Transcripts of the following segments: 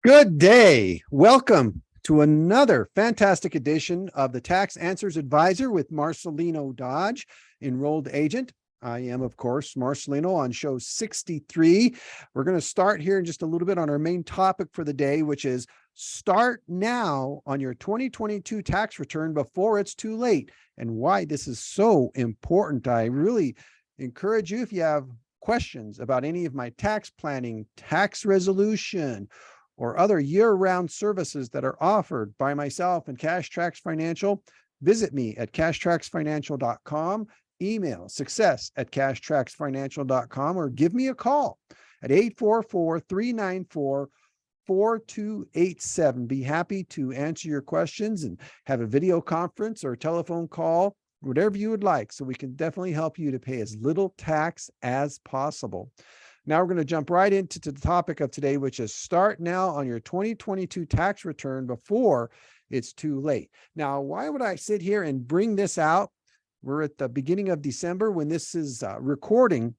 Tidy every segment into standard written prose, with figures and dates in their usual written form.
Good day. Welcome to another fantastic edition of the Tax Answers Advisor with Marcelino Dodge, enrolled agent. I am, of course, Marcelino on show 63. We're going to start here in just a little bit on our main topic for the day, which is start now on your 2022 tax return before it's too late, and why this is so important. I really encourage you, if you have questions about any of my tax planning, tax resolution, or other year-round services that are offered by myself and Cash Tracks Financial, visit me at cashtracksfinancial.com, email success@cashtracksfinancial.com, or give me a call at 844-394-4287. Be happy to answer your questions and have a video conference or a telephone call, whatever you would like, so we can definitely help you to pay as little tax as possible. Now we're going to jump right into the topic of today, which is start now on your 2022 tax return before it's too late. Now, why would I sit here and bring this out? We're at the beginning of December when this is recording.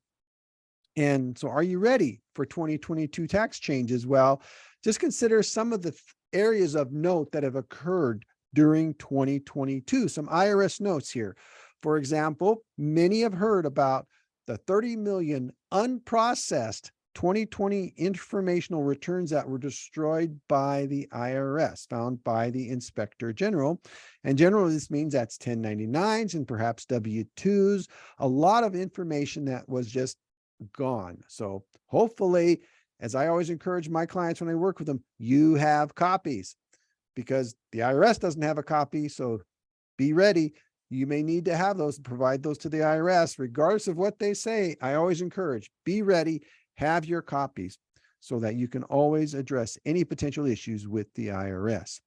And so are you ready for 2022 tax changes? Well, just consider some of the areas of note that have occurred during 2022. Some IRS notes here. For example, many have heard about the 30 million unprocessed 2020 informational returns that were destroyed by the IRS, found by the Inspector General. And generally, this means that's 1099s and perhaps W-2s, a lot of information that was just gone. So hopefully, as I always encourage my clients when I work with them, you have copies, because the IRS doesn't have a copy. So be ready. You may need to have those, provide those to the IRS, regardless of what they say. I always encourage, be ready, have your copies so that you can always address any potential issues with the IRS.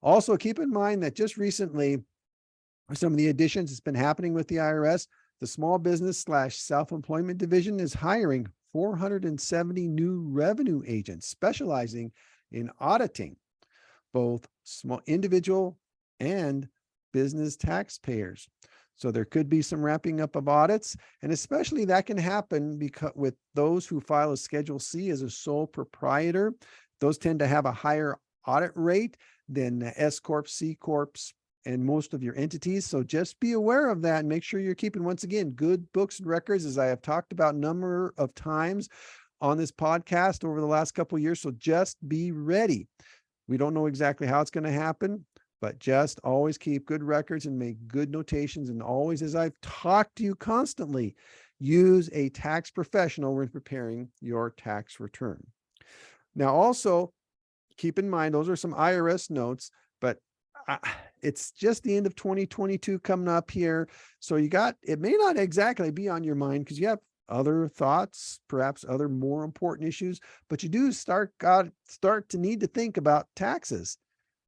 Also, keep in mind that just recently, some of the additions that's been happening with the IRS, the Small Business / Self-Employment Division is hiring 470 new revenue agents specializing in auditing both small individual and business taxpayers. So there could be some ramping up of audits, and especially that can happen because with those who file a Schedule C as a sole proprietor, those tend to have a higher audit rate than S Corp, C Corps, and most of your entities. So just be aware of that and make sure you're keeping, once again, good books and records, as I have talked about a number of times on this podcast over the last couple of years. So just be ready. We don't know exactly how it's going to happen, but just always keep good records and make good notations. And always, as I've talked to you constantly, use a tax professional when preparing your tax return. Now, also keep in mind, those are some IRS notes, but it's just the end of 2022 coming up here. So it may not exactly be on your mind because you have other thoughts, perhaps other more important issues, but you do start to need to think about taxes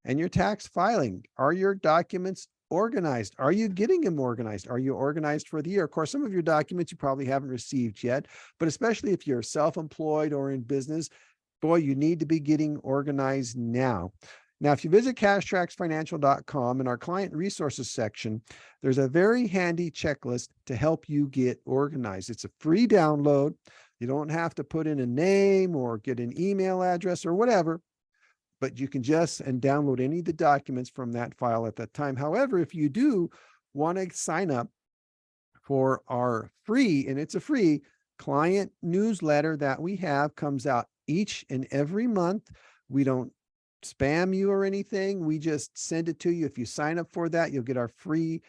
and your tax filing. Are your documents organized? Are you getting them organized? Are you organized for the year? Of course, some of your documents you probably haven't received yet, but especially if you're self-employed or in business, boy, you need to be getting organized now. Now, if you visit cashtracksfinancial.com in our client resources section, there's a very handy checklist to help you get organized. It's a free download. You don't have to put in a name or get an email address or whatever, but you can just download any of the documents from that file at that time. However, if you do want to sign up for our free, and it's a free client newsletter that we have, comes out each and every month. We don't spam you or anything. We just send it to you. If you sign up for that, you'll get our free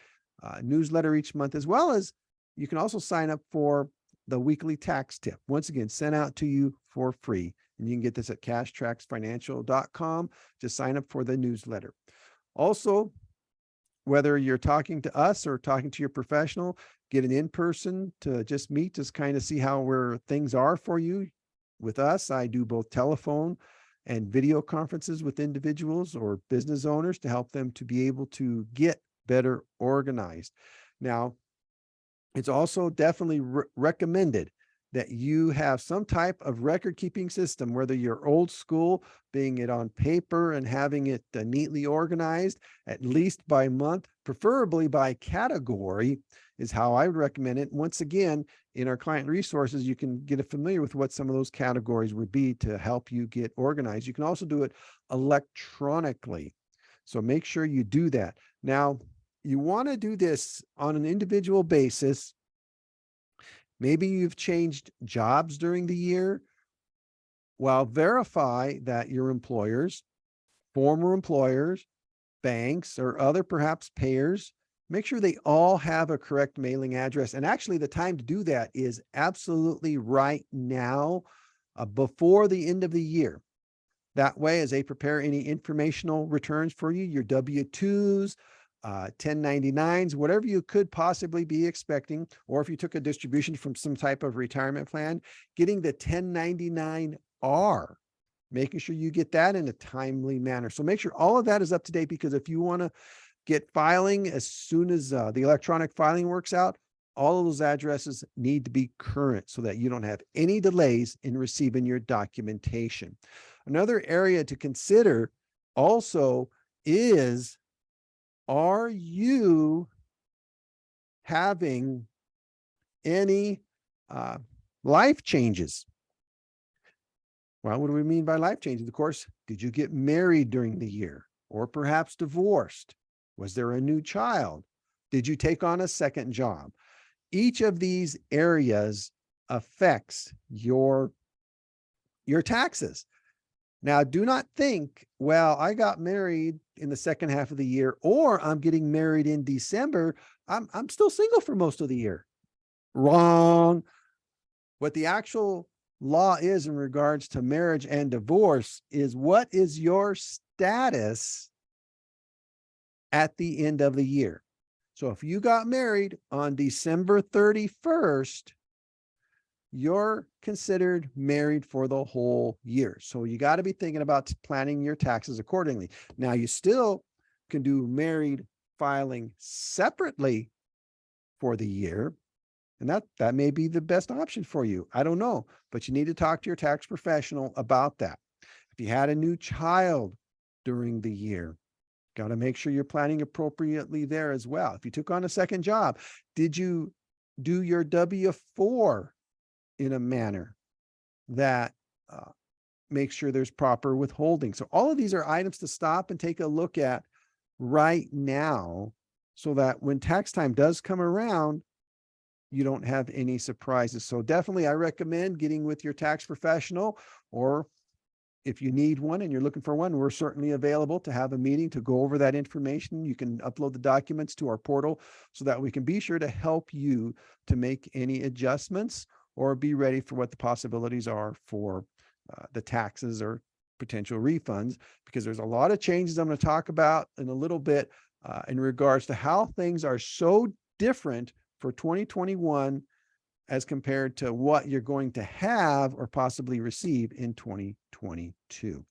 newsletter each month, as well as you can also sign up for the weekly tax tip. Once again, sent out to you for free. And you can get this at cashtracksfinancial.com. Just sign up for the newsletter. Also, whether you're talking to us or talking to your professional, get an in-person to just meet, just kind of see where things are for you. With us, I do both telephone and video conferences with individuals or business owners to help them to be able to get better organized. Now, it's also definitely recommended that you have some type of record keeping system, whether you're old school, being it on paper and having it neatly organized, at least by month, preferably by category is how I would recommend it. Once again, in our client resources, you can get familiar with what some of those categories would be to help you get organized. You can also do it electronically. So make sure you do that. Now, you want to do this on an individual basis. Maybe you've changed jobs during the year. Well, verify that your employers, former employers, banks, or other perhaps payers, make sure they all have a correct mailing address. And actually, the time to do that is absolutely right now, before the end of the year. That way, as they prepare any informational returns for you, your W-2s, 1099s, whatever you could possibly be expecting, or if you took a distribution from some type of retirement plan, getting the 1099-R, making sure you get that in a timely manner. So make sure all of that is up to date, because if you want to get filing as soon as the electronic filing works out, all of those addresses need to be current so that you don't have any delays in receiving your documentation. Another area to consider also is, are you having any life changes? Well, what do we mean by life changes? Of course, did you get married during the year, or perhaps divorced? Was there a new child? Did you take on a second job? Each of these areas affects your taxes. Now, do not think, well, I got married in the second half of the year, or I'm getting married in December. I'm still single for most of the year. Wrong. What the actual law is in regards to marriage and divorce is, what is your status at the end of the year? So if you got married on December 31st, you're considered married for the whole year. So you got to be thinking about planning your taxes accordingly. Now, you still can do married filing separately for the year, and that may be the best option for you. I don't know, but you need to talk to your tax professional about that. If you had a new child during the year, got to make sure you're planning appropriately there as well. If you took on a second job, did you do your W-4 in a manner that makes sure there's proper withholding? So all of these are items to stop and take a look at right now, so that when tax time does come around, you don't have any surprises. So definitely, I recommend getting with your tax professional, or if you need one and you're looking for one, we're certainly available to have a meeting to go over that information. You can upload the documents to our portal so that we can be sure to help you to make any adjustments or be ready for what the possibilities are for the taxes or potential refunds, because there's a lot of changes I'm going to talk about in a little bit in regards to how things are so different for 2021 as compared to what you're going to have or possibly receive in 2022.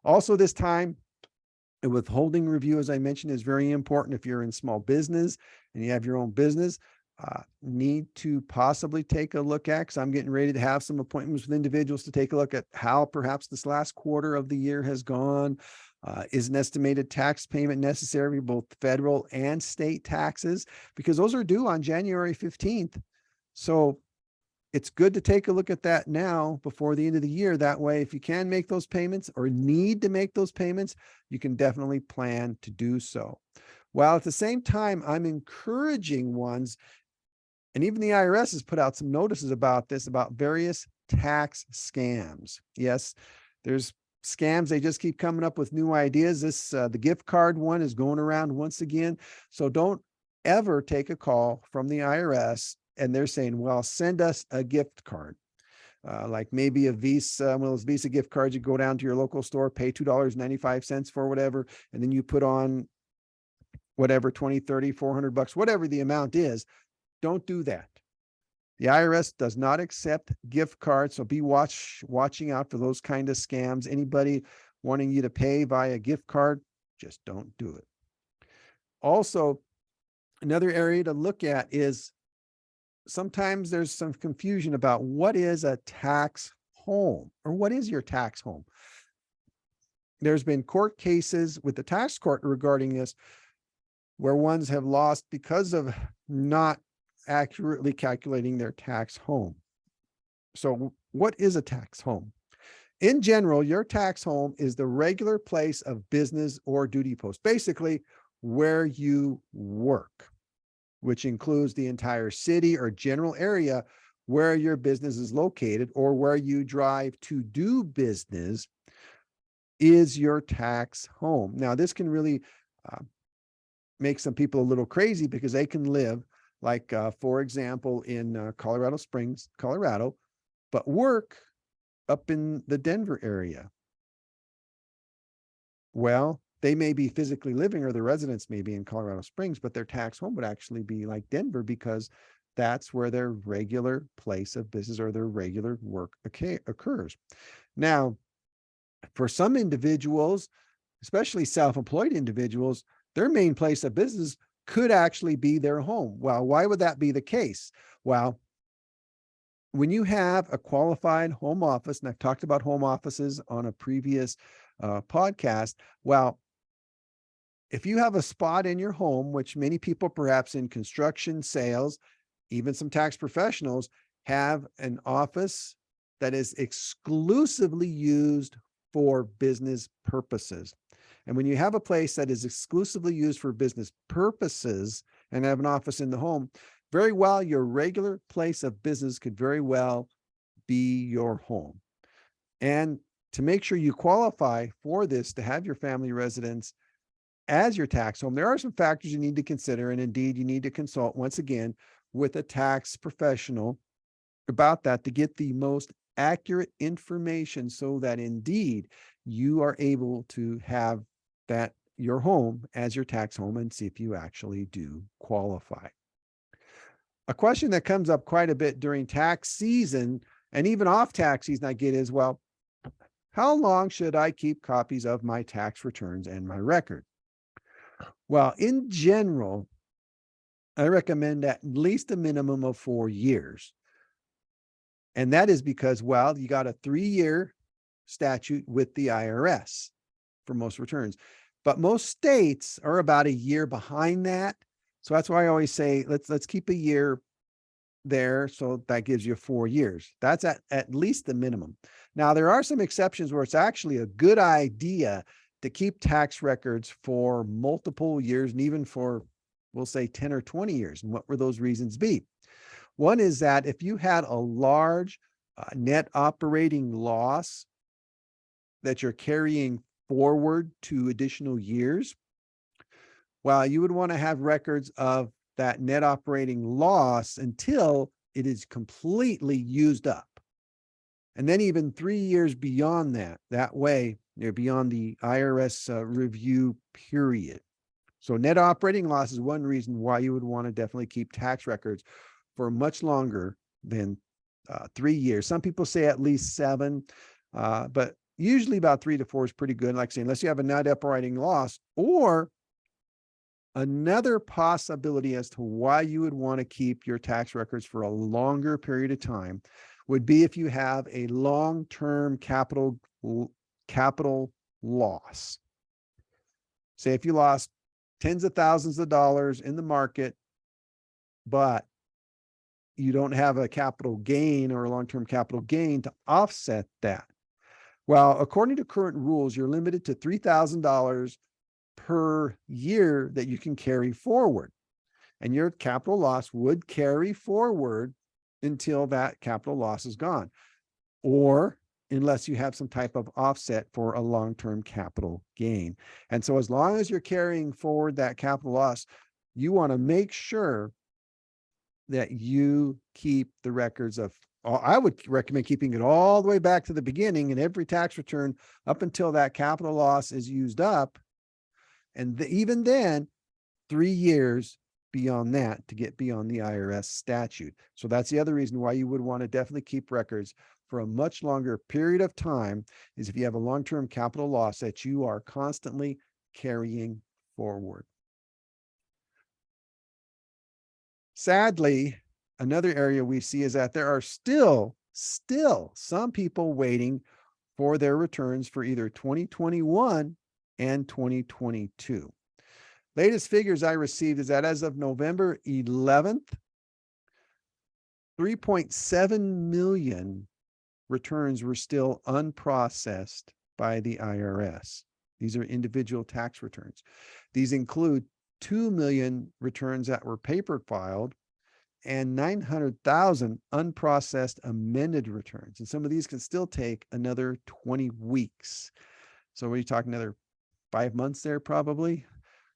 Also, this time, a withholding review, as I mentioned, is very important. If you're in small business and you have your own business, need to possibly take a look at, because I'm getting ready to have some appointments with individuals to take a look at how perhaps this last quarter of the year has gone. Is an estimated tax payment necessary, both federal and state taxes, because those are due on January 15th. So it's good to take a look at that now before the end of the year. That way, if you can make those payments or need to make those payments, you can definitely plan to do so. While at the same time, I'm encouraging ones, and even the IRS has put out some notices about this, about various tax scams. Yes, there's scams. They just keep coming up with new ideas. This, the gift card one is going around once again. So don't ever take a call from the IRS and they're saying, well, send us a gift card. Like maybe a Visa, one of those Visa gift cards, you go down to your local store, pay $2.95 for whatever, and then you put on whatever, 20, 30, $400, whatever the amount is. Don't do that. The IRS does not accept gift cards, so be watching out for those kind of scams. Anybody wanting you to pay via gift card, just don't do it. Also, another area to look at is, sometimes there's some confusion about what is a tax home, or what is your tax home. There's been court cases with the tax court regarding this, where ones have lost because of not accurately calculating their tax home. So what is a tax home? In general, your tax home is the regular place of business or duty post, basically where you work, which includes the entire city or general area where your business is located or where you drive to do business is your tax home. Now, this can really make some people a little crazy because they can live, like, for example, in Colorado Springs, Colorado, but work up in the Denver area. Well, they may be physically living, or their residence may be in Colorado Springs, but their tax home would actually be like Denver because that's where their regular place of business or their regular work occurs. Now, for some individuals, especially self-employed individuals, their main place of business could actually be their home. Well, why would that be the case? Well, when you have a qualified home office, and I've talked about home offices on a previous podcast, well, if you have a spot in your home, which many people, perhaps in construction, sales, even some tax professionals, have an office that is exclusively used for business purposes. And when you have a place that is exclusively used for business purposes and have an office in the home, very well, your regular place of business could very well be your home. And to make sure you qualify for this, to have your family residence as your tax home, there are some factors you need to consider. And indeed, you need to consult once again with a tax professional about that to get the most accurate information so that indeed you are able to have that your home as your tax home and see if you actually do qualify. A question that comes up quite a bit during tax season and even off tax season I get is, well, how long should I keep copies of my tax returns and my record? Well, in general, I recommend at least a minimum of 4 years. And that is because, well, you got a 3-year statute with the IRS for most returns, but most states are about a year behind that. So that's why I always say, let's keep a year there. So that gives you 4 years. That's at least the minimum. Now, there are some exceptions where it's actually a good idea to keep tax records for multiple years and even for, we'll say, 10 or 20 years. And what would those reasons be? One is that if you had a large net operating loss that you're carrying forward to additional years, well, you would want to have records of that net operating loss until it is completely used up. And then even 3 years beyond that, that way you're beyond the IRS review period. So net operating loss is one reason why you would want to definitely keep tax records for much longer than 3 years. Some people say at least 7, but usually about 3 to 4 is pretty good. Like I say, unless you have a net operating loss. Or another possibility as to why you would want to keep your tax records for a longer period of time would be if you have a long-term capital loss. Say if you lost tens of thousands of dollars in the market, but you don't have a capital gain or a long-term capital gain to offset that. Well, according to current rules, you're limited to $3,000 per year that you can carry forward. And your capital loss would carry forward until that capital loss is gone, or unless you have some type of offset for a long-term capital gain. And so as long as you're carrying forward that capital loss, you want to make sure that you keep the records of, I would recommend keeping it all the way back to the beginning in every tax return up until that capital loss is used up. And even then, 3 years beyond that to get beyond the IRS statute. So that's the other reason why you would want to definitely keep records for a much longer period of time, is if you have a long-term capital loss that you are constantly carrying forward. Sadly, another area we see is that there are still some people waiting for their returns for either 2021 and 2022. latest figures I received is that as of November 11th, 3.7 million returns were still unprocessed by the IRS. These are individual tax returns. These include 2 million returns that were paper filed and 900,000 unprocessed amended returns. And some of these can still take another 20 weeks. So we're talking another 5 months there probably.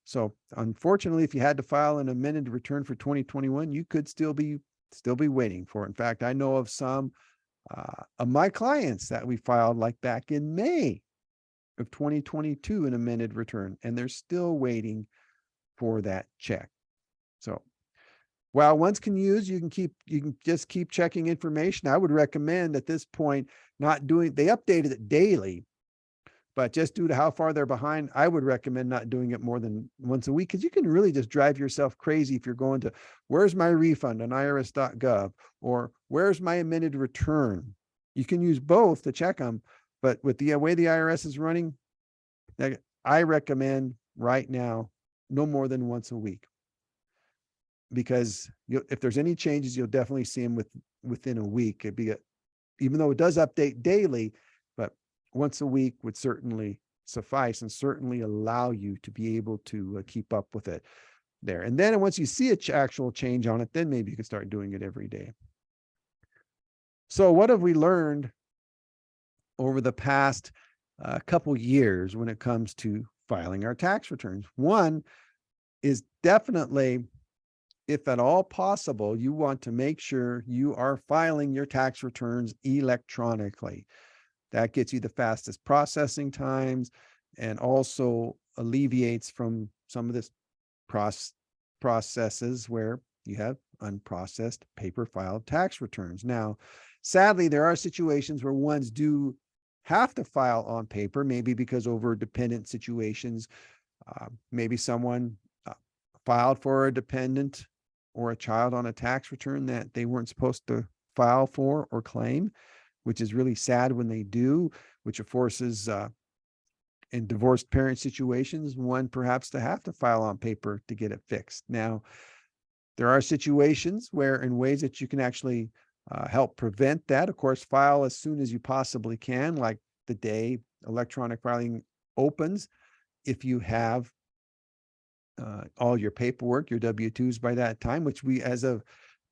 So unfortunately, if you had to file an amended return for 2021, you could still be waiting for it. In fact, I know of some of my clients that we filed like back in May of 2022 an amended return, and they're still waiting for that check. So while ones can use, you can just keep checking information. I would recommend at this point not doing, they updated it daily, but just due to how far they're behind, I would recommend not doing it more than once a week, because you can really just drive yourself crazy if you're going to, where's my refund on irs.gov, or where's my amended return? You can use both to check them, but with the way the IRS is running, I recommend right now no more than once a week, because if there's any changes, you'll definitely see them within a week. It'd be even though it does update daily, but once a week would certainly suffice and certainly allow you to be able to keep up with it there. And then once you see an actual change on it, then maybe you can start doing it every day. So what have we learned over the past couple years when it comes to filing our tax returns? One is definitely, if at all possible, you want to make sure you are filing your tax returns electronically. That gets you the fastest processing times and also alleviates from some of this processes where you have unprocessed paper filed tax returns. Now, sadly, there are situations where ones do have to file on paper, maybe because over dependent situations, maybe someone filed for a dependent or a child on a tax return that they weren't supposed to file for or claim, which is really sad when they do, which forces in divorced parent situations, one perhaps to have to file on paper to get it fixed. Now, there are situations where in ways that you can actually help prevent that. Of course, file as soon as you possibly can, like the day electronic filing opens. If you have all your paperwork, your W-2s by that time, which we, as of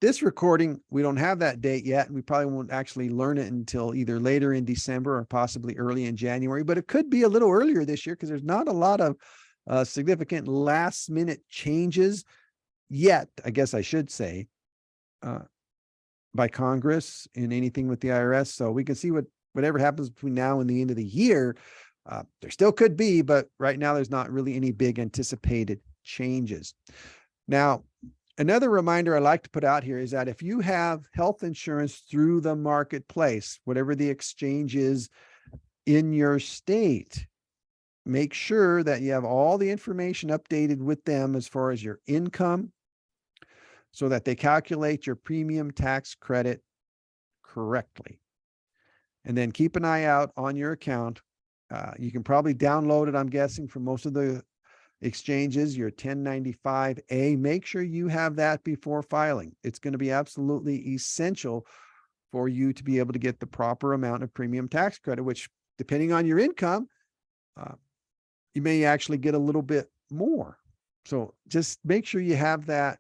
this recording, we don't have that date yet, and we probably won't actually learn it until either later in December or possibly early in January, but it could be a little earlier this year because there's not a lot of significant last minute changes yet, I guess I should say, by Congress in anything with the IRS. So we can see whatever happens between now and the end of the year. There still could be, but right now there's not really any big anticipated changes. Now, another reminder I like to put out here is that if you have health insurance through the marketplace, whatever the exchange is in your state, make sure that you have all the information updated with them as far as your income, so that they calculate your premium tax credit correctly. And then keep an eye out on your account. You can probably download it, I'm guessing, from most of the exchanges, your 1095-A. Make sure you have that before filing. It's going to be absolutely essential for you to be able to get the proper amount of premium tax credit, which, depending on your income, you may actually get a little bit more. So just make sure you have that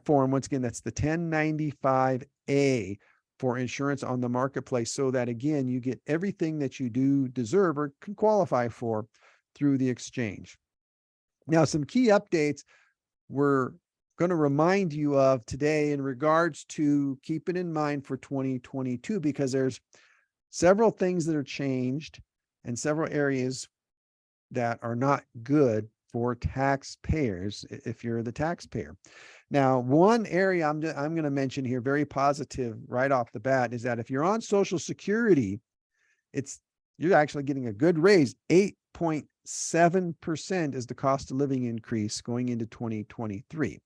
form. Once again, that's the 1095-A for insurance on the marketplace, so that, again, you get everything that you do deserve or can qualify for through the exchange. Now, some key updates we're going to remind you of today in regards to keeping in mind for 2022, because there's several things that are changed and several areas that are not good for taxpayers if you're the taxpayer. Now, one area I'm going to mention here, very positive right off the bat, is that if you're on Social Security, you're actually getting a good raise. 8.7% is the cost of living increase going into 2023,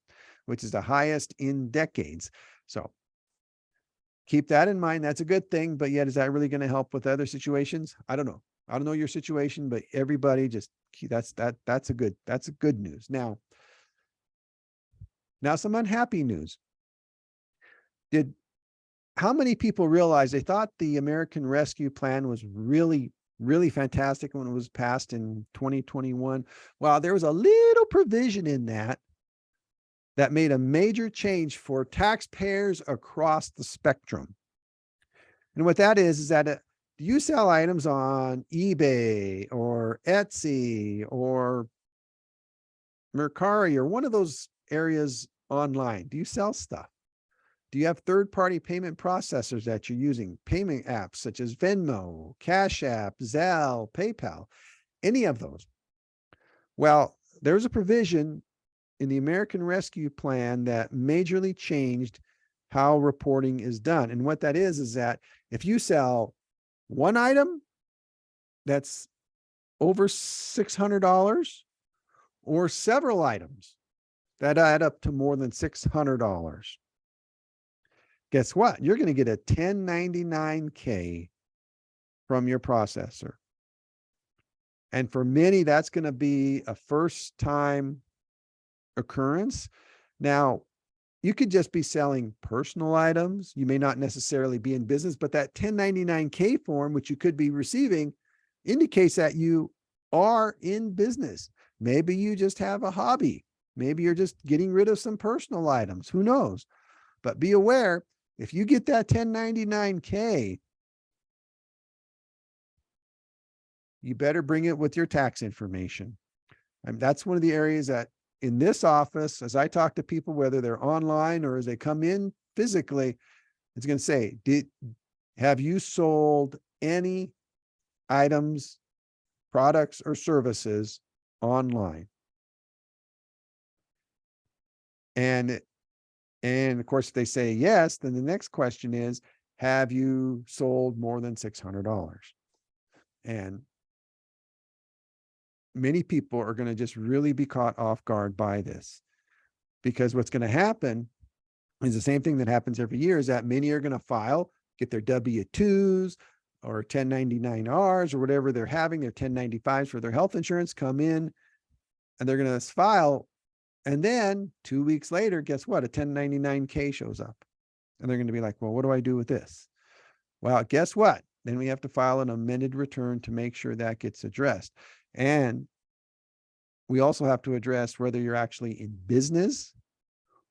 which is the highest in decades. So keep that in mind. That's a good thing, but yet, is that really going to help with other situations? I don't know. I don't know your situation, but everybody just that's a good news. Now some unhappy news. Did How many people realize they thought the American Rescue Plan was really, really fantastic when it was passed in 2021? Well, there was a little provision in that made a major change for taxpayers across the spectrum. And what that is that do you sell items on eBay or Etsy or Mercari or one of those areas online? Do you sell stuff? Do you have third-party payment processors that you're using? Payment apps such as Venmo, Cash App, Zelle, PayPal, any of those? Well, there's a provision in the American Rescue Plan that majorly changed how reporting is done. And what that is that if you sell one item that's over $600 or several items that add up to more than $600, guess what? You're going to get a 1099-K from your processor. And for many, that's going to be a first-time occurrence. Now, you could just be selling personal items. You may not necessarily be in business, but that 1099-K form, which you could be receiving, indicates that you are in business. Maybe you just have a hobby. Maybe you're just getting rid of some personal items. Who knows? But be aware, if you get that 1099-K, you better bring it with your tax information. And that's one of the areas that in this office, as I talk to people, whether they're online or as they come in physically, it's going to say, have you sold any items, products, or services online? And of course, if they say yes, then the next question is, have you sold more than $600? And many people are going to just really be caught off guard by this, because what's going to happen is the same thing that happens every year, is that many are going to file, get their W-2s or 1099-Rs or whatever they're having, their 1095s for their health insurance, come in and they're going to file. And then 2 weeks later, guess what? A 1099-K shows up. And they're going to be like, well, what do I do with this? Well, guess what? Then we have to file an amended return to make sure that gets addressed. And we also have to address whether you're actually in business,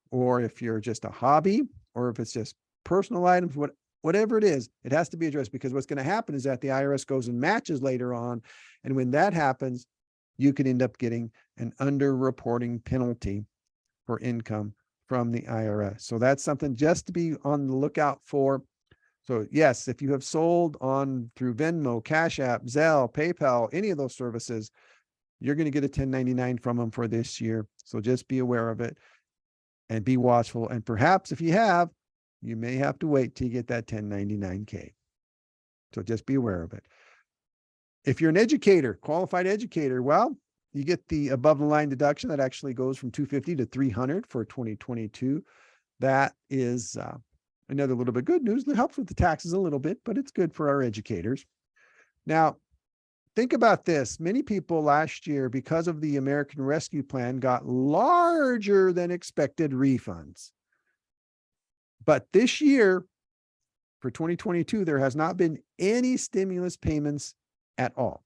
or if you're just a hobby, or if it's just personal items, whatever it is, it has to be addressed, because what's going to happen is that the IRS goes and matches later on. And when that happens, you could end up getting an underreporting penalty for income from the IRS. So that's something just to be on the lookout for. So yes, if you have sold on through Venmo, Cash App, Zelle, PayPal, any of those services, you're going to get a 1099 from them for this year. So just be aware of it and be watchful. And perhaps if you have, you may have to wait till you get that 1099-K. So just be aware of it. If you're an educator, qualified educator, well, you get the above the line deduction that actually goes from $250 to $300 for 2022. That is another little bit good news. It helps with the taxes a little bit, but it's good for our educators. Now, think about this. Many people last year, because of the American Rescue Plan, got larger than expected refunds. But this year, for 2022, there has not been any stimulus payments at all.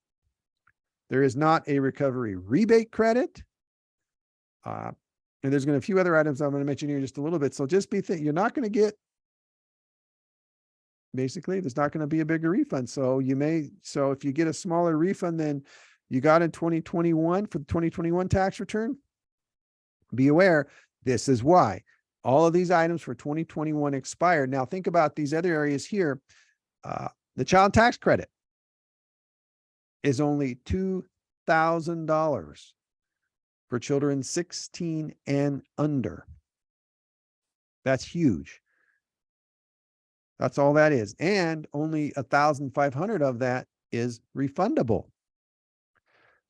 There is not a recovery rebate credit. And there's going to be a few other items I'm going to mention here in just a little bit. So just be thinking, you're not going to get, basically, there's not going to be a bigger refund. So if you get a smaller refund than you got in 2021 for the 2021 tax return, be aware, this is why. All of these items for 2021 expired. Now think about these other areas here. The child tax credit is only $2,000 for children 16 and under. That's huge. That's all that is. And only 1,500 of that is refundable.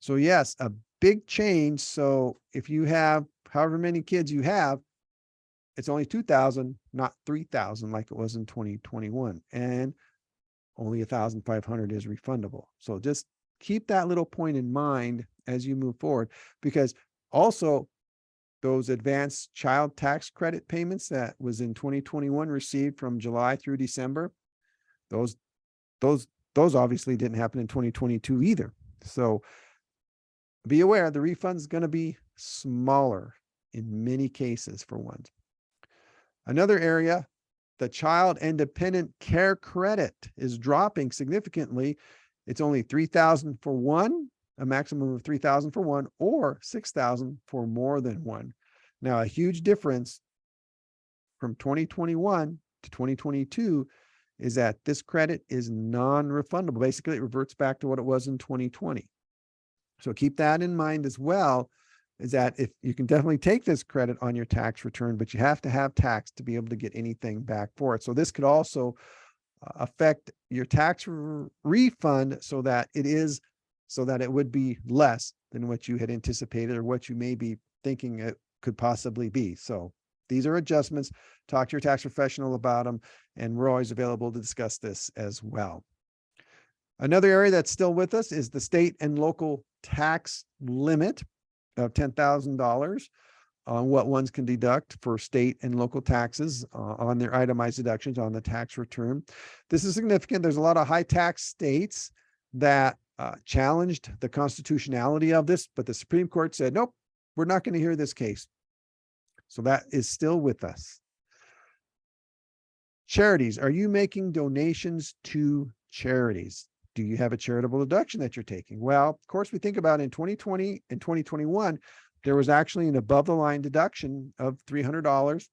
So yes, a big change. So if you have however many kids you have, it's only 2,000, not 3,000 like it was in 2021. And only 1,500 is refundable. So just keep that little point in mind as you move forward, because also those advanced child tax credit payments that was in 2021 received from July through December, those those those obviously didn't happen in 2022 either. So be aware the refund is going to be smaller in many cases for one. Another area, the child and dependent care credit is dropping significantly. It's only $3,000 for one, a maximum of $3,000 for one, or $6,000 for more than one. Now, a huge difference from 2021 to 2022 is that this credit is non-refundable. Basically, it reverts back to what it was in 2020. So keep that in mind as well, is that if you can definitely take this credit on your tax return, but you have to have tax to be able to get anything back for it. So this could also affect your tax refund so that it would be less than what you had anticipated or what you may be thinking it could possibly be. So these are adjustments. Talk to your tax professional about them, and we're always available to discuss this as well. Another area that's still with us is the state and local tax limit of $10,000 on what ones can deduct for state and local taxes on their itemized deductions on the tax return. This is significant. There's a lot of high tax states that challenged the constitutionality of this, but the Supreme Court said, nope, we're not going to hear this case. So that is still with us. Charities. Are you making donations to charities? Do you have a charitable deduction that you're taking? Well, of course, we think about in 2020 and 2021, there was actually an above the line deduction of $300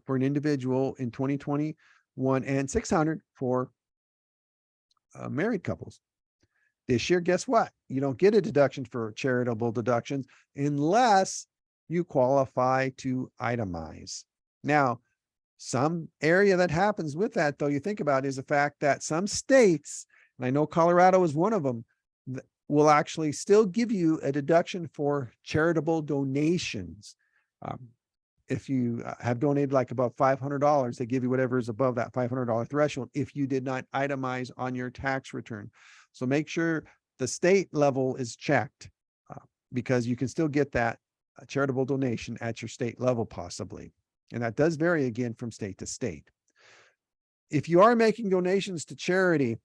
for an individual in 2021 and $600 for married couples. This year, guess what? You don't get a deduction for charitable deductions unless you qualify to itemize. Now, some area that happens with that, though, you think about is the fact that some states, and I know Colorado is one of them, will actually still give you a deduction for charitable donations. If you have donated like about $500, they give you whatever is above that $500 threshold if you did not itemize on your tax return. So make sure the state level is checked because you can still get that charitable donation at your state level possibly. And that does vary again from state to state. If you are making donations to charity,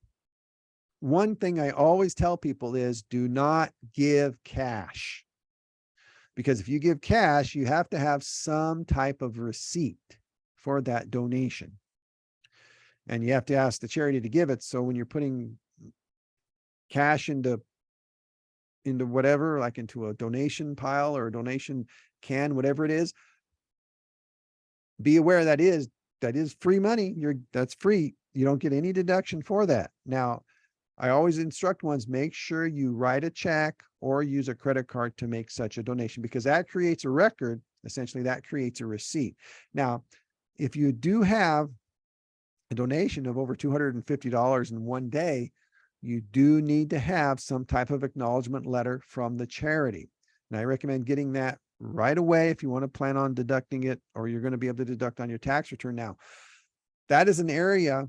one thing I always tell people is do not give cash. Because if you give cash, you have to have some type of receipt for that donation. And you have to ask the charity to give it. So when you're putting cash into whatever, like into a donation pile or a donation can, whatever it is, be aware that is free money. That's free. You don't get any deduction for that. Now, I always instruct ones, make sure you write a check or use a credit card to make such a donation, because that creates a record. Essentially, that creates a receipt. Now, if you do have a donation of over $250 in one day, you do need to have some type of acknowledgement letter from the charity. And I recommend getting that right away if you want to plan on deducting it, or you're going to be able to deduct on your tax return. Now, that is an area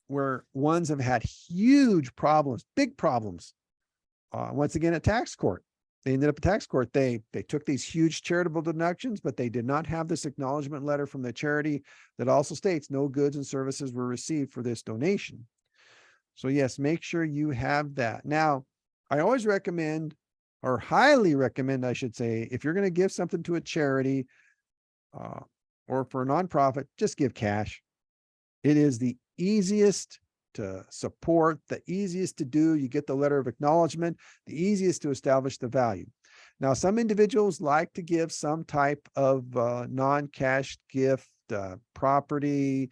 where ones have had huge problems, big problems. Once again, at tax court, they ended up at tax court. They took these huge charitable deductions, but they did not have this acknowledgement letter from the charity that also states no goods and services were received for this donation. So yes, make sure you have that. Now, I always recommend, or highly recommend, I should say, if you're going to give something to a charity or for a nonprofit, just give cash. It is the easiest to support, the easiest to do. You get the letter of acknowledgement, the easiest to establish the value. Now, some individuals like to give some type of non-cash gift, property,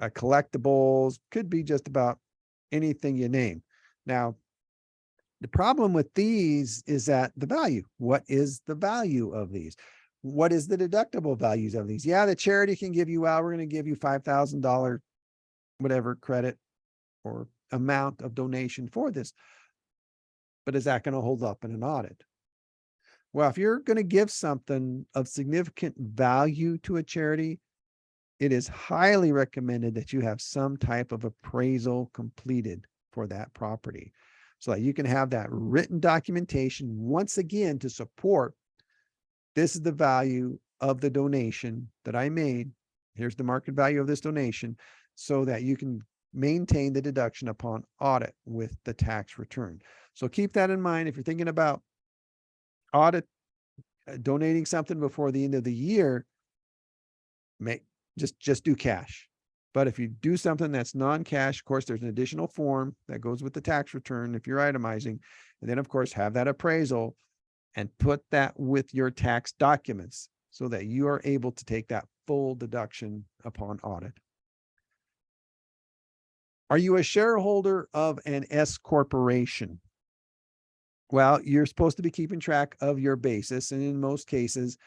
collectibles, could be just about anything you name. Now, the problem with these is that the value. What is the value of these? What is the deductible values of these? Yeah, the charity can give you, well, we're going to give you $5,000, whatever credit or amount of donation for this. But is that going to hold up in an audit? Well, if you're going to give something of significant value to a charity, it is highly recommended that you have some type of appraisal completed for that property, so that you can have that written documentation once again to support this is the value of the donation that I made. Here's the market value of this donation, so that you can maintain the deduction upon audit with the tax return. So keep that in mind if you're thinking about audit, donating something before the end of the year. Just do cash. But if you do something that's non-cash, of course, there's an additional form that goes with the tax return if you're itemizing. And then, of course, have that appraisal and put that with your tax documents so that you are able to take that full deduction upon audit. Are you a shareholder of an S corporation? Well, you're supposed to be keeping track of your basis. And in most cases,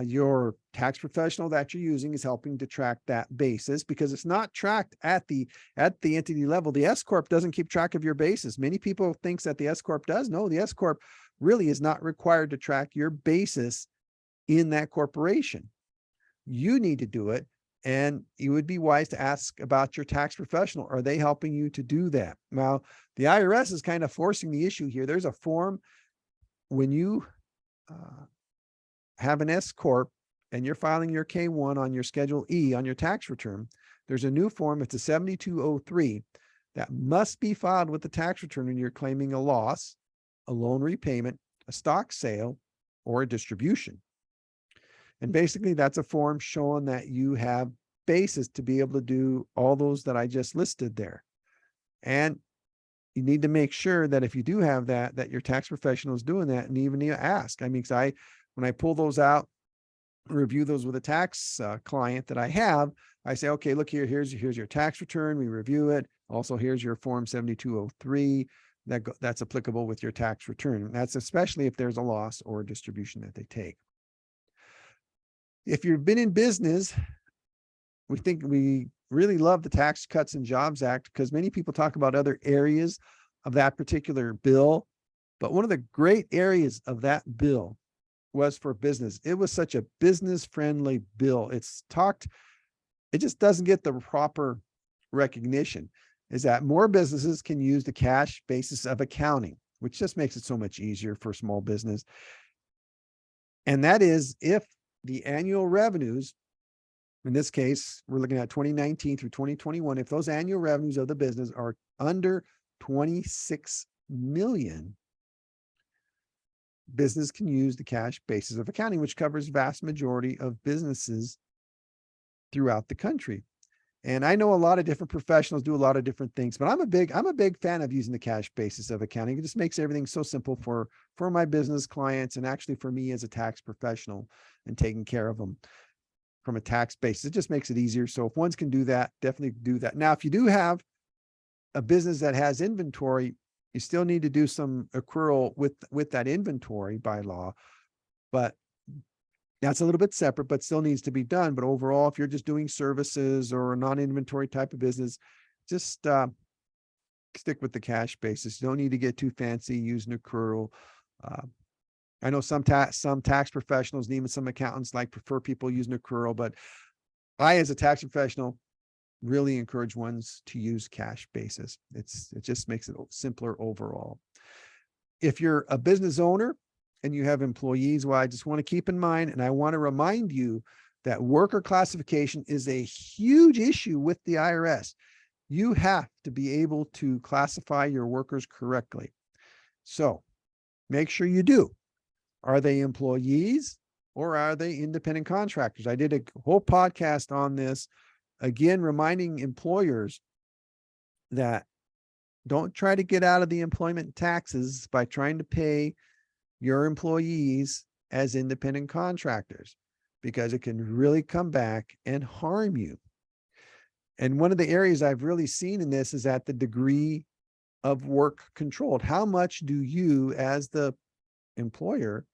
your tax professional that you're using is helping to track that basis, because it's not tracked at the entity level. The S corp doesn't keep track of your basis. Many people think that the S corp does. No, the S corp really is not required to track your basis in that corporation. You need to do it, and you would be wise to ask about your tax professional. Are they helping you to do that? Now, the IRS is kind of forcing the issue here. There's a form when you have an S corp and you're filing your K-1 on your Schedule E on your tax return. There's a new form. It's a 7203 that must be filed with the tax return when you're claiming a loss, a loan repayment, a stock sale, or a distribution. And basically that's a form showing that you have basis to be able to do all those that I just listed there. And you need to make sure that if you do have that, that your tax professional is doing that. And even you ask, I mean, because when I pull those out, review those with a tax client that I have, I say, okay, look here, here's your tax return. We review it. Also, here's your form 7203 that's applicable with your tax return. That's especially if there's a loss or a distribution that they take. If you've been in business, we really love the Tax Cuts and Jobs Act, because many people talk about other areas of that particular bill. But one of the great areas of that bill was for business. It was such a business-friendly bill. It just doesn't get the proper recognition, is that more businesses can use the cash basis of accounting, which just makes it so much easier for small business. And that is if the annual revenues, in this case, we're looking at 2019 through 2021, if those annual revenues of the business are under 26 million, business can use the cash basis of accounting, which covers vast majority of businesses throughout the country. And I know a lot of different professionals do a lot of different things, but I'm a big fan of using the cash basis of accounting. It just makes everything so simple for my business clients, and actually for me as a tax professional, and taking care of them from a tax basis. It just makes it easier. So if ones can do that, definitely do that. Now, if you do have a business that has inventory, you still need to do some accrual with that inventory by law, but that's a little bit separate, but still needs to be done. But overall, if you're just doing services or a non-inventory type of business, just stick with the cash basis. You don't need to get too fancy using accrual. I know some tax professionals and even some accountants prefer people using accrual, but I, as a tax professional, really encourage ones to use cash basis. It just makes it simpler overall. If you're a business owner and you have employees, well, I just want to keep in mind, and I want to remind you that worker classification is a huge issue with the IRS. You have to be able to classify your workers correctly. So make sure you do. Are they employees or are they independent contractors? I did a whole podcast on this, again, reminding employers that don't try to get out of the employment taxes by trying to pay your employees as independent contractors, because it can really come back and harm you. And one of the areas I've really seen in this is at the degree of work controlled. How much do you, as the employer,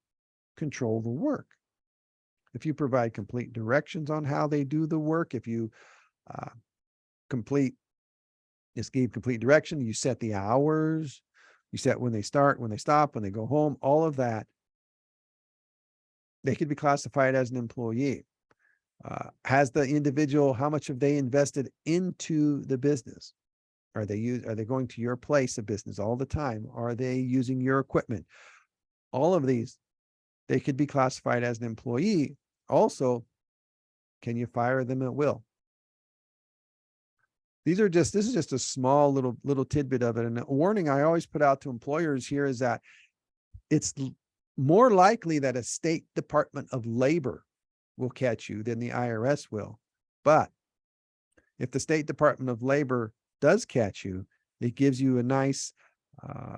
control the work? If you provide complete directions on how they do the work, if you just gave complete direction, you set the hours, you set when they start, when they stop, when they go home, all of that, they could be classified as an employee. Has the individual, how much have they invested into the business? Are they going to your place of business all the time? Are they using your equipment? All of these, they could be classified as an employee. Also, can you fire them at will? This is just a small little tidbit of it. And a warning I always put out to employers here is that it's more likely that a state Department of Labor will catch you than the IRS will. But if the State Department of Labor does catch you, it gives you a nice,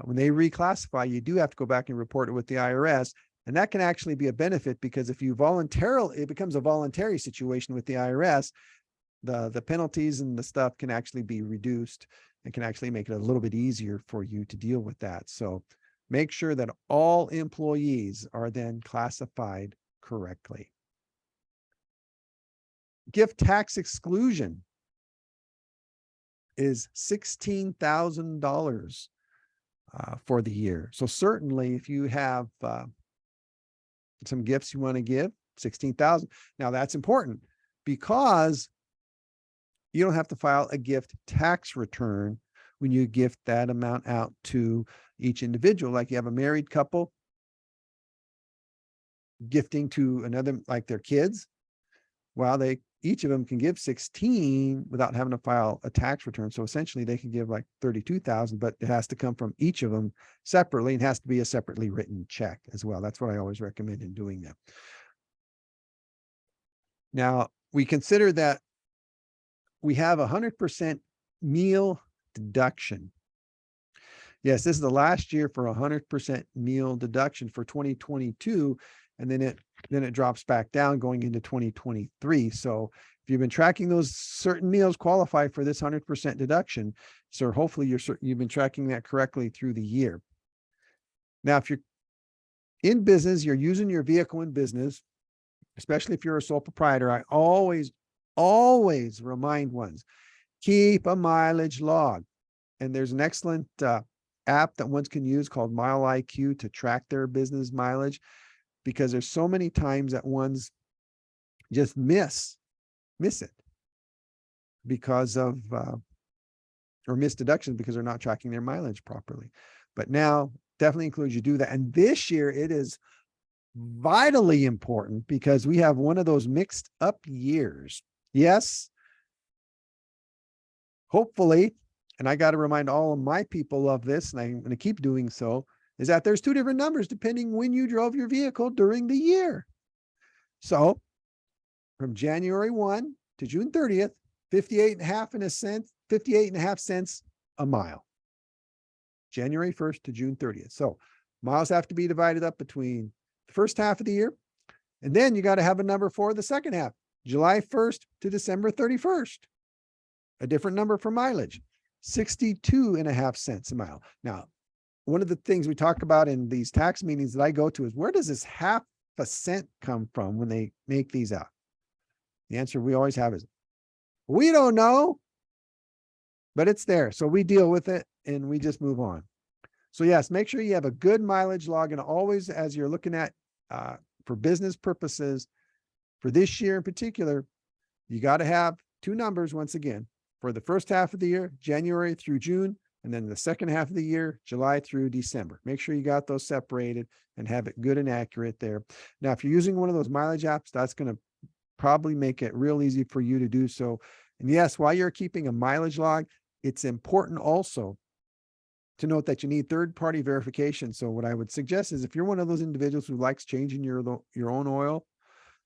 when they reclassify, you do have to go back and report it with the IRS. And that can actually be a benefit, because if you voluntarily, it becomes a voluntary situation with the IRS, the penalties and the stuff can actually be reduced and can actually make it a little bit easier for you to deal with that. So make sure that all employees are then classified correctly. Gift tax exclusion is $16,000 for the year. So certainly if you have some gifts you want to give, 16,000. Now that's important because you don't have to file a gift tax return when you gift that amount out to each individual. Like you have a married couple gifting to another, like their kids. Well, each of them can give 16 without having to file a tax return. So essentially they can give like 32,000, but it has to come from each of them separately and has to be a separately written check as well. That's what I always recommend in doing that. Now we consider that we have 100% meal deduction. Yes, this is the last year for 100% meal deduction for 2022. And then it drops back down going into 2023. So if you've been tracking, those certain meals qualify for this 100% deduction. So hopefully you've been tracking that correctly through the year. Now, if you're in business, you're using your vehicle in business, especially if you're a sole proprietor, I always remind ones, keep a mileage log. And there's an excellent app that ones can use called Mile IQ to track their business mileage, because there's so many times that ones just miss it because of, or miss deductions because they're not tracking their mileage properly. But now definitely encourage you to do that. And this year it is vitally important because we have one of those mixed up years. Yes, hopefully, and I got to remind all of my people of this, and I'm going to keep doing so, is that there's two different numbers depending when you drove your vehicle during the year. So from January 1 to June 30th, 58.5 cents a mile. January 1st to June 30th. So miles have to be divided up between the first half of the year. And then you got to have a number for the second half, July 1st to December 31st. A different number for mileage, 62.5 cents a mile. Now, one of the things we talk about in these tax meetings that I go to is, where does this 0.5 cent come from when they make these out? The answer we always have is, we don't know, but it's there. So we deal with it and we just move on. So yes, make sure you have a good mileage log, and always, as you're looking at for business purposes, for this year in particular, you got to have two numbers once again for the first half of the year, January through June, and then the second half of the year, July through December. Make sure you got those separated and have it good and accurate there. Now, if you're using one of those mileage apps, that's going to probably make it real easy for you to do so. And yes, while you're keeping a mileage log, it's important also to note that you need third-party verification. So what I would suggest is, if you're one of those individuals who likes changing your own oil,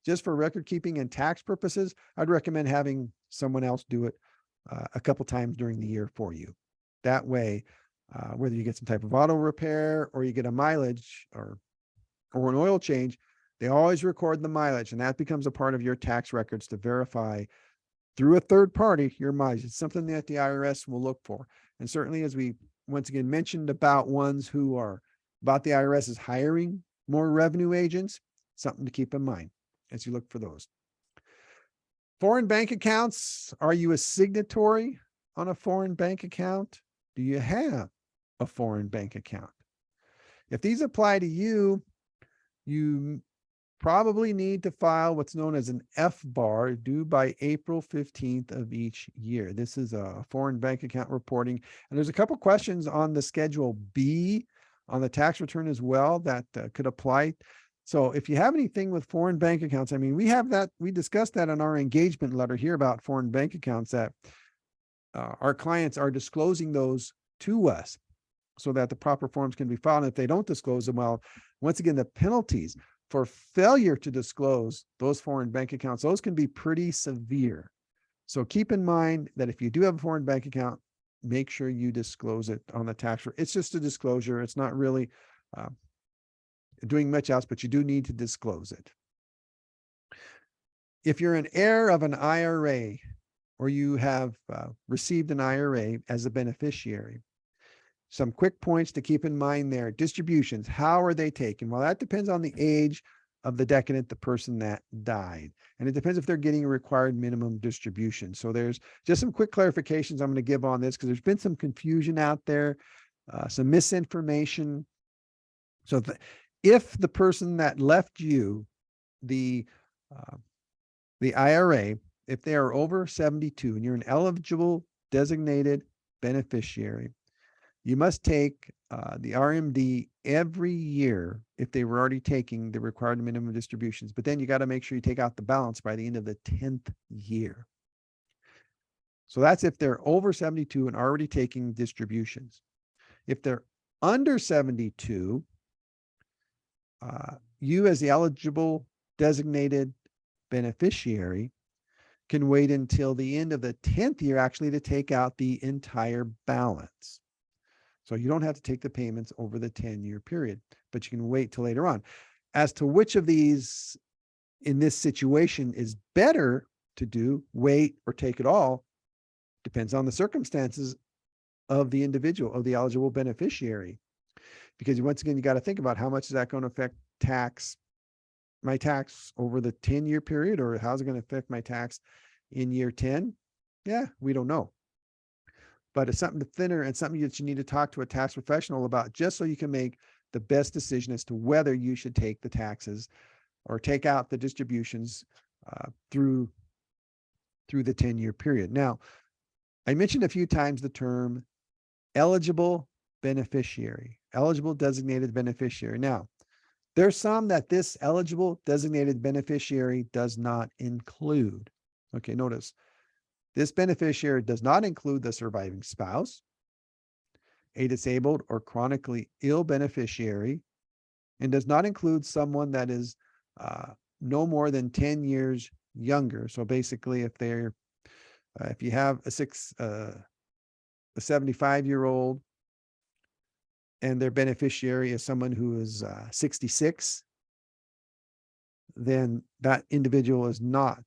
just for record keeping and tax purposes, I'd recommend having someone else do it a couple times during the year for you. That way, whether you get some type of auto repair or you get a mileage or an oil change, they always record the mileage, and that becomes a part of your tax records to verify through a third party your mileage. It's something that the IRS will look for. And certainly, as we once again mentioned about ones who are about the IRS is hiring more revenue agents, something to keep in mind as you look for those. Foreign bank accounts. Are you a signatory on a foreign bank account? Do you have a foreign bank account? If these apply to you, you probably need to file what's known as an F-bar due by April 15th of each year. This is a foreign bank account reporting. And there's a couple questions on the Schedule B on the tax return as well that could apply. So if you have anything with foreign bank accounts, I mean, we discussed that in our engagement letter here about foreign bank accounts, that our clients are disclosing those to us so that the proper forms can be filed. And if they don't disclose them, well, once again, the penalties for failure to disclose those foreign bank accounts, those can be pretty severe. So keep in mind that if you do have a foreign bank account, make sure you disclose it on the tax return. It's just a disclosure. It's not really doing much else, but you do need to disclose it. If you're an heir of an IRA or you have received an IRA as a beneficiary, some quick points to keep in mind there. Distributions, how are they taken? Well, that depends on the age of the decedent, the person that died. And it depends if they're getting a required minimum distribution. So there's just some quick clarifications I'm going to give on this because there's been some confusion out there, some misinformation. So if the person that left you the IRA, if they are over 72 and you're an eligible designated beneficiary, you must take the RMD every year if they were already taking the required minimum distributions. But then you got to make sure you take out the balance by the end of the 10th year. So that's if they're over 72 and already taking distributions. If they're under 72, you as the eligible designated beneficiary can wait until the end of the 10th year actually to take out the entire balance. So you don't have to take the payments over the 10-year period, but you can wait till later on. As to which of these in this situation is better to do, wait or take it all, depends on the circumstances of the individual, of the eligible beneficiary. Because once again, you got to think about how much is that going to affect my tax over the 10-year period, or how's it going to affect my tax in year 10? Yeah, we don't know. But it's something thinner and something that you need to talk to a tax professional about, just so you can make the best decision as to whether you should take the taxes or take out the distributions through the 10-year period. Now, I mentioned a few times the term eligible beneficiary, eligible designated beneficiary. Now, there's some that this eligible designated beneficiary does not include. Okay, notice. This beneficiary does not include the surviving spouse, a disabled or chronically ill beneficiary, and does not include someone that is no more than 10 years younger. So basically, if you have a 75-year-old and their beneficiary is someone who is 66, then that individual is not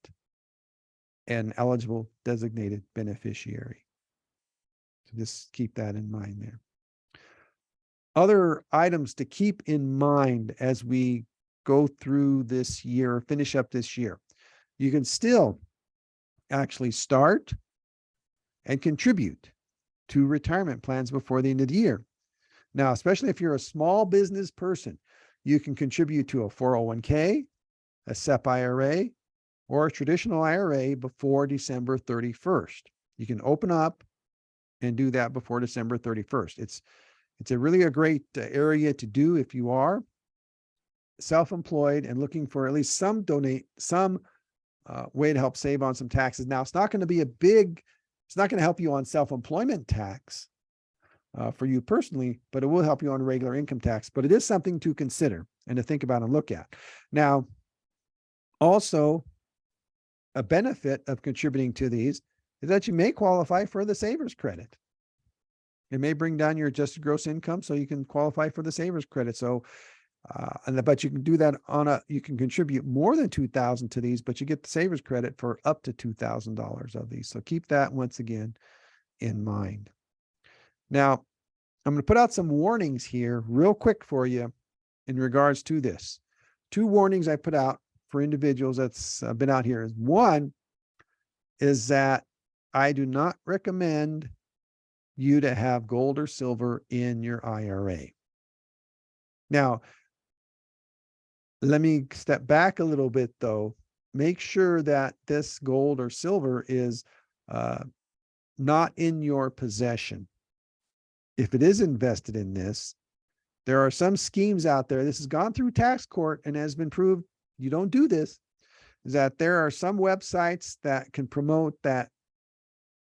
an eligible designated beneficiary. So just keep that in mind there. Other items to keep in mind as we go through this year, finish up this year. You can still actually start and contribute to retirement plans before the end of the year. Now, especially if you're a small business person, you can contribute to a 401k, a SEP IRA, or a traditional IRA before December 31st. You can open up and do that before December 31st. It's a really great area to do if you are self-employed and looking for at least some way to help save on some taxes. Now, it's not going to be it's not going to help you on self-employment tax for you personally, but it will help you on regular income tax. But it is something to consider and to think about and look at. Now, also, a benefit of contributing to these is that you may qualify for the saver's credit. It may bring down your adjusted gross income so you can qualify for the saver's credit. So, but you can do that you can contribute more than $2,000 to these, but you get the saver's credit for up to $2,000 of these. So keep that once again in mind. Now, I'm going to put out some warnings here real quick for you in regards to this. 2 warnings I put out for individuals that's been out here. One is that I do not recommend you to have gold or silver in your IRA. Now, Let me step back a little bit though. Make sure that this gold or silver is not in your possession. If it is invested in this, there are some schemes out there. This has gone through tax court and has been proved you don't do this. Is that there are some websites that can promote that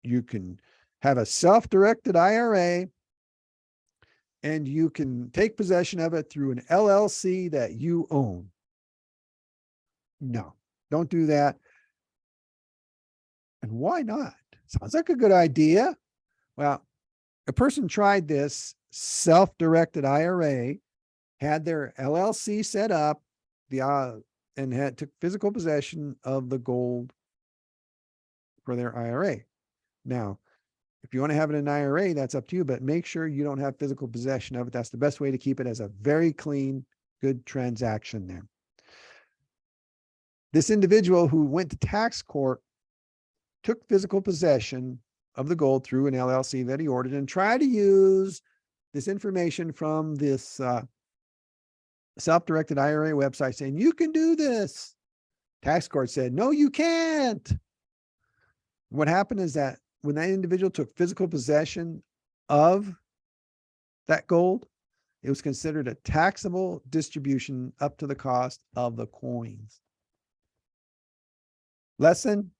you can have a self-directed IRA and you can take possession of it through an LLC that you own. No, don't do that. And why not? Sounds like a good idea. Well, a person tried this self-directed IRA, had their LLC set up, and took physical possession of the gold for their IRA. Now, if you want to have it in an IRA, that's up to you, but make sure you don't have physical possession of it. That's the best way to keep it as a very clean, good transaction there. This individual who went to tax court took physical possession of the gold through an LLC that he ordered and tried to use this information from this self-directed IRA website saying, you can do this. Tax court said, no, you can't. What happened is that when that individual took physical possession of that gold, it was considered a taxable distribution up to the cost of the coins. Lesson: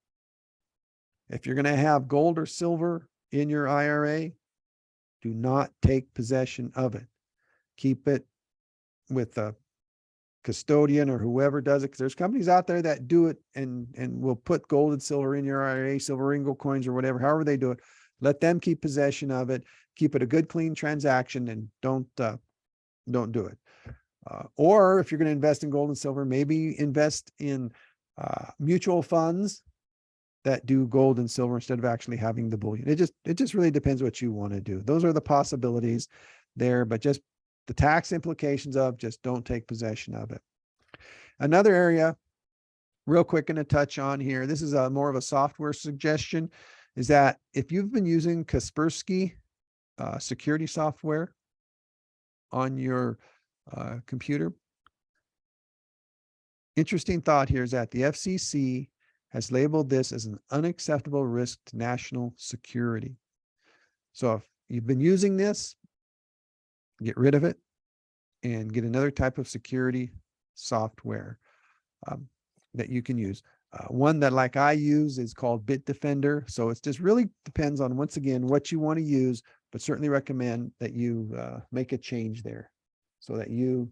if you're going to have gold or silver in your IRA, do not take possession of it. Keep it with a custodian or whoever does it, because there's companies out there that do it and will put gold and silver in your IRA, silver ringo coins or whatever, however they do it. Let them keep possession of it. Keep it a good, clean transaction, and don't do it. Or if you're going to invest in gold and silver, maybe invest in mutual funds that do gold and silver instead of actually having the bullion. It just really depends what you want to do. Those are the possibilities there, but just the tax implications of just don't take possession of it. Another area, real quick, going to touch on here. This is more of a software suggestion, is that if you've been using Kaspersky security software on your computer, interesting thought here is that the FCC has labeled this as an unacceptable risk to national security. So if you've been using this, get rid of it and get another type of security software that you can use. One that, like I use, is called Bitdefender. So it just really depends on, once again, what you want to use, but certainly recommend that you make a change there so that you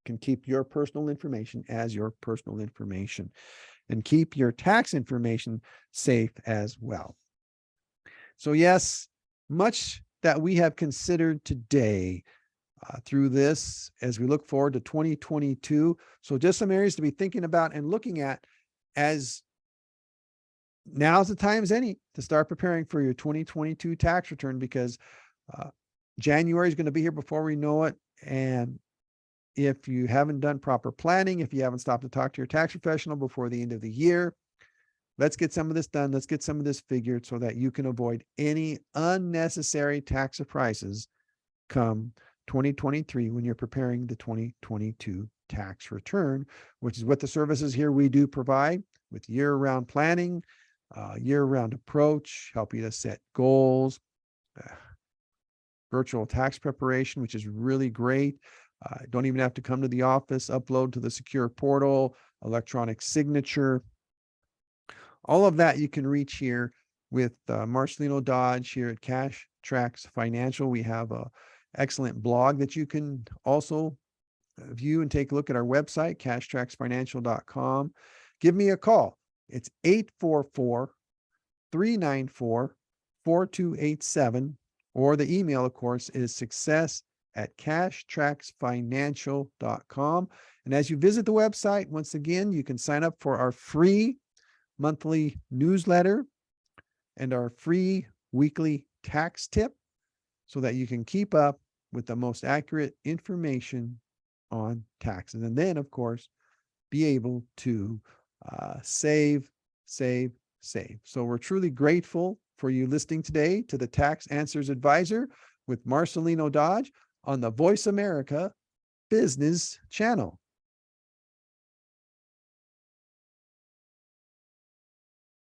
can keep your personal information as your personal information and keep your tax information safe as well. So yes, much that we have considered today through this as we look forward to 2022. So just some areas to be thinking about and looking at, as now's the time as any to start preparing for your 2022 tax return, because January is going to be here before we know it. And if you haven't done proper planning, if you haven't stopped to talk to your tax professional before the end of the year, let's get some of this done. Let's get some of this figured so that you can avoid any unnecessary tax surprises come 2023 when you're preparing the 2022 tax return, which is what the services here we do provide, with year-round planning, year-round approach, help you to set goals, virtual tax preparation, which is really great. Don't even have to come to the office, upload to the secure portal, electronic signature. All of that you can reach here with Marcelino Dodge here at Cash Tracks Financial. We have a excellent blog that you can also view and take a look at our website, cashtracksfinancial.com. Give me a call. It's 844-394-4287, or the email, of course, is success@cashtracksfinancial.com. And as you visit the website, once again, you can sign up for our free monthly newsletter and our free weekly tax tip so that you can keep up with the most accurate information on taxes. And then, of course, be able to save. So we're truly grateful for you listening today to the Tax Answers Advisor with Marcelino Dodge on the Voice America Business Channel.